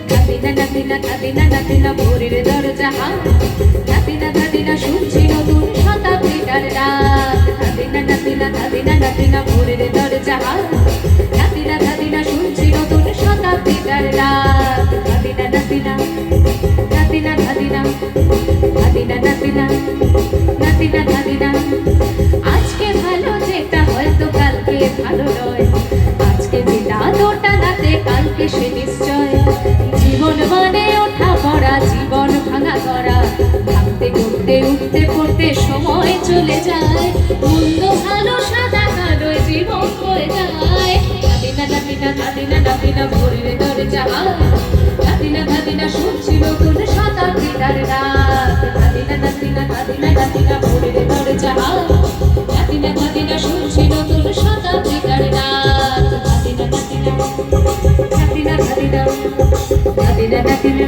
ধাদিনা ধাদিনা ধাদিনা ধাদিনা ভোরের দরজা হাত, ধাদিনা ধাদিনা শুনছি নতুন শতাব্দীটার রাত। ধাদিনা ধাদিনা ধাদিনা ধাদিনা ভোরের দরজা হাত, ধাদিনা ধাদিনা শুনছি নতুন শতাব্দীটার রাত। ধাদিনা ধাদিনা ধাদিনা ধাদিনা ধাদিনা ধাদিনা ধাদিনা ধাদিনা। আজকে ভালো যেটা হয়তো কালকে ভালো নয়, আজকে যেটা দোটা রাতে কালকে সে নিশ্চয়। জীবন মানে ওঠা পড়া, জীবন ভাঙা করা, ভাঙতে করতে উঠতে পড়তে সময় চলে যায়। মন্দ ভালো সাদা কালো জীবন হয়ে যায়। ধাদিনা ধাদিনা ধাদিনা ধাদিনা ভোরের দরজা হাত, ধাদিনা ধাদিনা শুনছি নতুন শতাব্দীটার রাত। ধাদিনা ধাদিনা ধাদিনা ধাদিনা ভোরের দরজা হাত, ধাদিনা ধাদিনা শুনছি নতুন শতাব্দীটার রাত। ধাদিনা ধাদিনা ধাদিনা ধাদিনা ধাদিনা ধাদিনা।